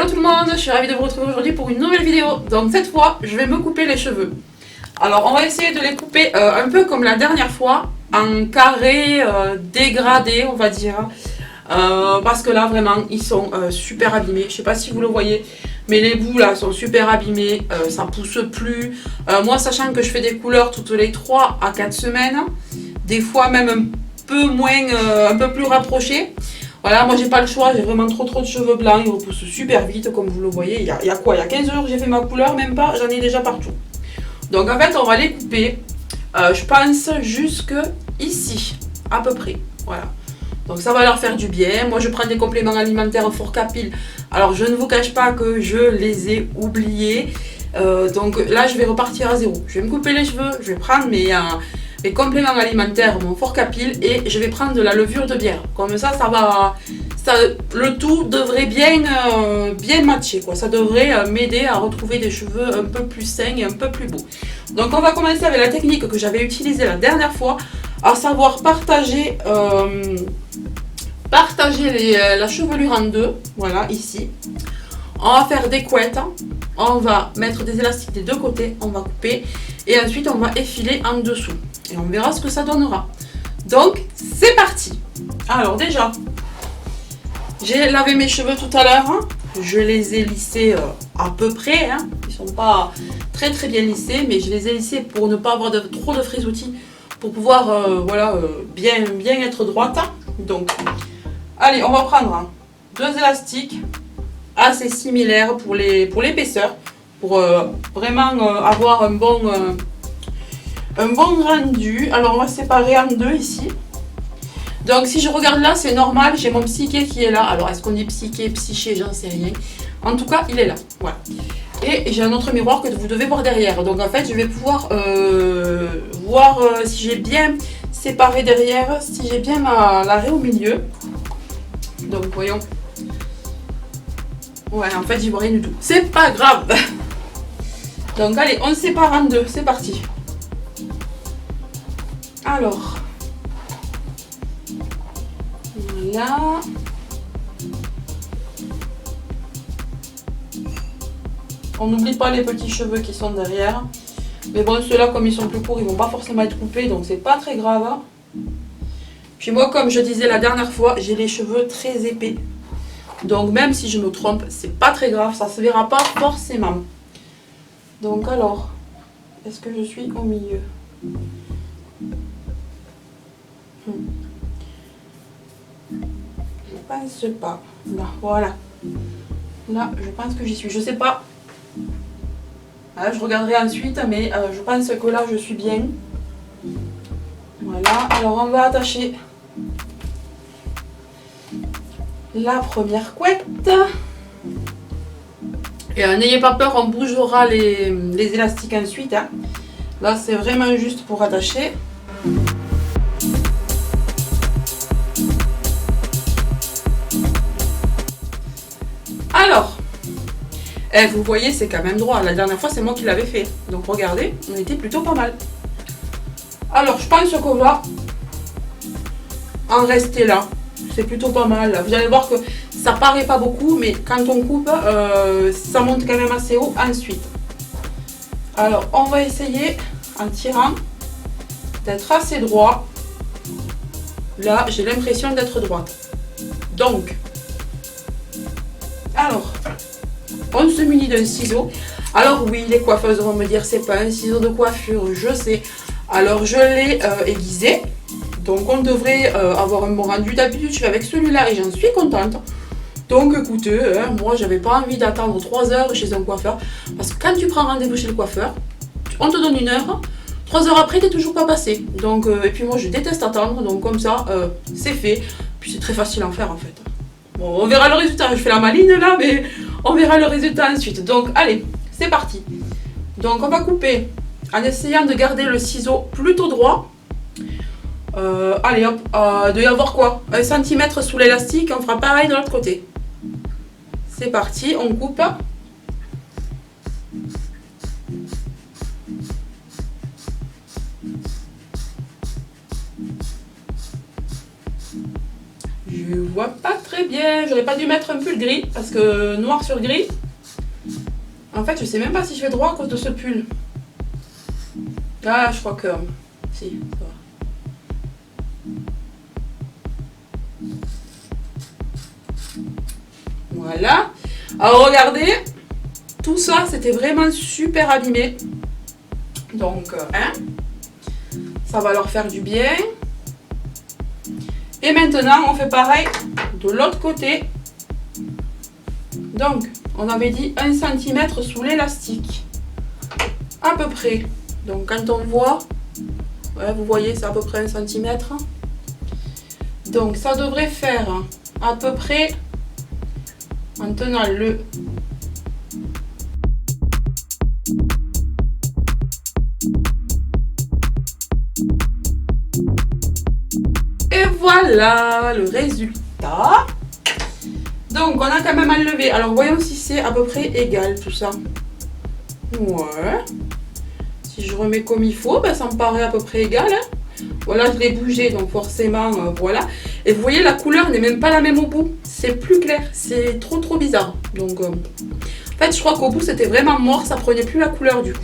Hello tout le monde, je suis ravie de vous retrouver aujourd'hui pour une nouvelle vidéo. Donc cette fois, je vais me couper les cheveux. Alors on va essayer de les couper un peu comme la dernière fois, en carré dégradé on va dire. Parce que là vraiment ils sont super abîmés. Je sais pas si vous le voyez, mais les bouts là sont super abîmés, ça pousse plus. Moi sachant que je fais des couleurs toutes les 3 à 4 semaines, des fois même un peu moins, un peu plus rapprochées. Voilà, moi j'ai pas le choix, j'ai vraiment trop de cheveux blancs, ils repoussent super vite comme vous le voyez. Il y a quoi? Il y a 15 jours j'ai fait ma couleur, même pas, j'en ai déjà partout. Donc en fait on va les couper, je pense jusque ici, à peu près, voilà. Donc ça va leur faire du bien. Moi je prends des compléments alimentaires Forcapil. Alors je ne vous cache pas que je les ai oubliés. Donc là je vais repartir à zéro. Je vais me couper les cheveux, je vais prendre mes compléments alimentaires, mon Forcapil, et je vais prendre de la levure de bière. Comme ça va, le tout devrait bien matcher, quoi. Ça devrait m'aider à retrouver des cheveux un peu plus sains et un peu plus beaux. Donc on va commencer avec la technique que j'avais utilisée la dernière fois, à savoir partager la chevelure en deux, voilà, ici. On va faire des couettes, on va mettre des élastiques des deux côtés, on va couper, et ensuite on va effiler en dessous. Et on verra ce que ça donnera. Donc, c'est parti. Alors déjà, j'ai lavé mes cheveux tout à l'heure, je les ai lissés à peu près, ils sont pas très bien lissés, mais je les ai lissés pour ne pas avoir trop de frisoutis, pour pouvoir bien être droite. Donc, allez, on va prendre deux élastiques assez similaires pour l'épaisseur, pour vraiment avoir un bon rendu. Alors on va séparer en deux ici. Donc si je regarde là, c'est normal, j'ai mon psyché qui est là. Alors est-ce qu'on dit psyché, psyché, j'en sais rien. En tout cas, il est là, voilà. Et j'ai un autre miroir que vous devez voir derrière. Donc en fait, je vais pouvoir voir si j'ai bien séparé derrière, si j'ai bien la raie au milieu. Donc voyons. Ouais, en fait, j'y vois rien du tout. C'est pas grave. Donc allez, on sépare en deux, c'est parti. Alors, voilà. On n'oublie pas les petits cheveux qui sont derrière. Mais bon, ceux-là, comme ils sont plus courts, ils vont pas forcément être coupés, donc c'est pas très grave. Puis moi, comme je disais la dernière fois, j'ai les cheveux très épais. Donc même si je me trompe, c'est pas très grave, ça se verra pas forcément. Donc alors, est-ce que je suis au milieu? Je pense pas. Là, voilà. Là, je pense que j'y suis. Je sais pas. Là, je regarderai ensuite, mais je pense que là, je suis bien. Voilà. Alors, on va attacher la première couette. Et n'ayez pas peur, on bougera les élastiques ensuite. Là, c'est vraiment juste pour attacher. Alors, vous voyez, c'est quand même droit. La dernière fois, c'est moi qui l'avais fait. Donc, regardez, on était plutôt pas mal. Alors, je pense qu'on va en rester là. C'est plutôt pas mal. Vous allez voir que ça paraît pas beaucoup, mais quand on coupe, ça monte quand même assez haut ensuite. Alors, on va essayer, en tirant, d'être assez droit. Là, j'ai l'impression d'être droite. Donc, alors, on se munit d'un ciseau. Alors oui, les coiffeuses vont me dire, c'est pas un ciseau de coiffure, je sais. Alors, je l'ai aiguisé. Donc, on devrait avoir un bon rendu. D'habitude, je fais avec celui-là et j'en suis contente. Donc, écoutez, moi, j'avais pas envie d'attendre 3 heures chez un coiffeur. Parce que quand tu prends rendez-vous chez le coiffeur, on te donne 1 heure. 3 heures après, t'es toujours pas passé. Donc, et puis moi, je déteste attendre. Donc, comme ça, c'est fait. Puis, c'est très facile à en faire, en fait. Bon, on verra le résultat. Je fais la maline, là, mais on verra le résultat ensuite. Donc, allez, c'est parti. Donc, on va couper en essayant de garder le ciseau plutôt droit. Allez hop, il doit y avoir quoi? 1 cm sous l'élastique, on fera pareil de l'autre côté. C'est parti, on coupe. Je vois pas très bien. J'aurais pas dû mettre un pull gris parce que noir sur gris. En fait, je sais même pas si je vais droit à cause de ce pull. Ah, je crois que... Si, ça va. Voilà. Alors, regardez. Tout ça, c'était vraiment super abîmé. Donc, hein, ça va leur faire du bien. Et maintenant, on fait pareil de l'autre côté. Donc, on avait dit 1 cm sous l'élastique. À peu près. Donc, quand on voit, ouais, vous voyez, c'est à peu près 1 cm. Donc, ça devrait faire à peu près, en tenant le... Et voilà le résultat. Donc, on a quand même enlevé. Alors, voyons si c'est à peu près égal tout ça. Ouais. Si je remets comme il faut, ben, ça me paraît à peu près égal. Hein. Voilà, je l'ai bougé, donc forcément, voilà. Et vous voyez, la couleur n'est même pas la même au bout. C'est plus clair. C'est trop bizarre. Donc, en fait, je crois qu'au bout, c'était vraiment mort. Ça prenait plus la couleur du coup.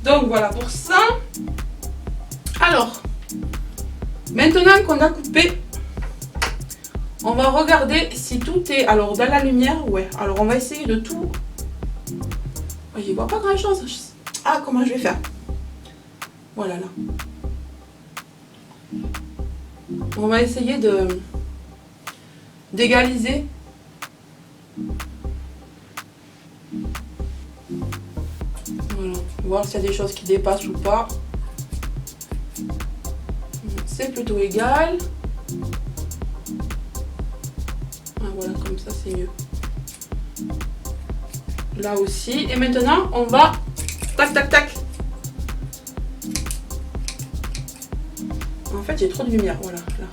Donc, voilà pour ça. Alors, maintenant qu'on a coupé, on va regarder si tout est... Alors, dans la lumière, ouais. Alors, on va essayer de tout... Oh, j'y vois pas grand-chose. Ah, comment je vais faire? Voilà, là. On va essayer de... d'égaliser. Voilà. Voir s'il y a des choses qui dépassent ou pas. C'est plutôt égal. Ah, voilà, comme ça, c'est mieux. Là aussi. Et maintenant, on va... Tac, tac, tac. En fait, j'ai trop de lumière. Voilà, là.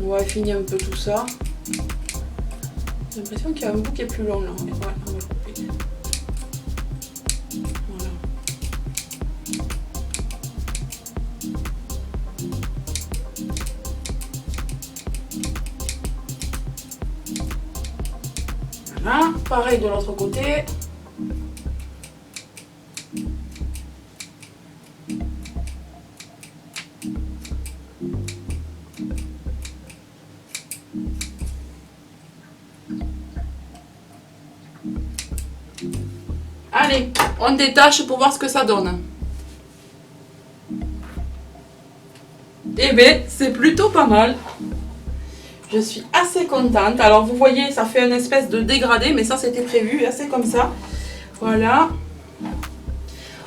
On va affiner un peu tout ça. J'ai l'impression qu'il y a un bout qui est plus long, là. Ouais, on va le couper. Voilà. Voilà, pareil de l'autre côté. Allez, on détache pour voir ce que ça donne. Eh bien, c'est plutôt pas mal. Je suis assez contente. Alors, vous voyez, ça fait une espèce de dégradé, mais ça, c'était prévu. C'est comme ça. Voilà.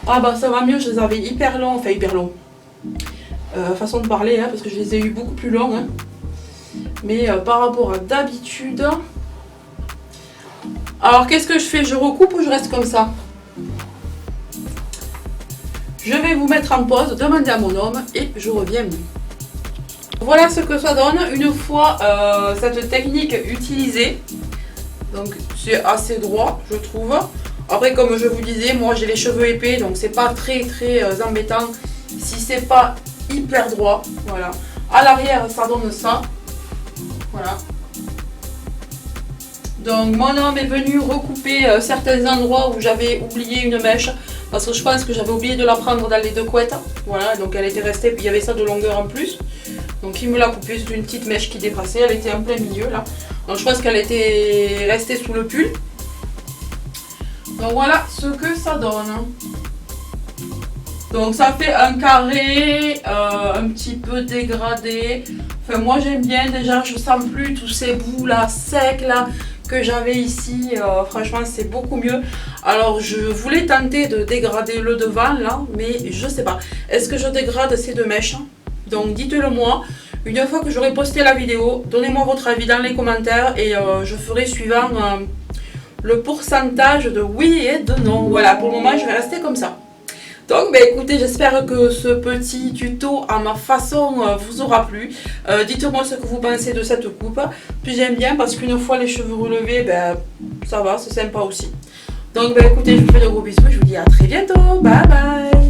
Ah bah, ça va mieux. Je les avais hyper longs. Enfin, hyper longs. Façon de parler, hein, parce que je les ai eu beaucoup plus longs. Hein. Mais par rapport à d'habitude... Alors, qu'est-ce que je fais? Je recoupe ou je reste comme ça? Je vais vous mettre en pause, demander à mon homme et je reviens. Voilà ce que ça donne une fois cette technique utilisée. Donc c'est assez droit, je trouve. Après, comme je vous disais, moi j'ai les cheveux épais, donc c'est pas très embêtant si c'est pas hyper droit. Voilà. À l'arrière, ça donne ça. Voilà. Donc mon homme est venu recouper certains endroits où j'avais oublié une mèche. Parce que je pense que j'avais oublié de la prendre dans les deux couettes. Voilà, donc elle était restée, puis il y avait ça de longueur en plus. Donc il me l'a coupée, c'est une petite mèche qui dépassait, elle était en plein milieu là. Donc je pense qu'elle était restée sous le pull. Donc voilà ce que ça donne. Donc ça fait un carré, un petit peu dégradé. Enfin moi j'aime bien déjà, je sens plus tous ces bouts là, secs là, que j'avais ici. Franchement c'est beaucoup mieux. Alors je voulais tenter de dégrader le devant là, mais je sais pas. Est-ce que je dégrade ces deux mèches? Donc dites-le moi. Une fois que j'aurai posté la vidéo, donnez-moi votre avis dans les commentaires et je ferai suivant le pourcentage de oui et de non. Voilà, pour le moment je vais rester comme ça. Donc bah, écoutez, j'espère que ce petit tuto à ma façon vous aura plu. Dites-moi ce que vous pensez de cette coupe. Puis j'aime bien parce qu'une fois les cheveux relevés, ben, ça va, c'est sympa aussi. Donc bah, écoutez, je vous fais de gros bisous, je vous dis à très bientôt. Bye bye.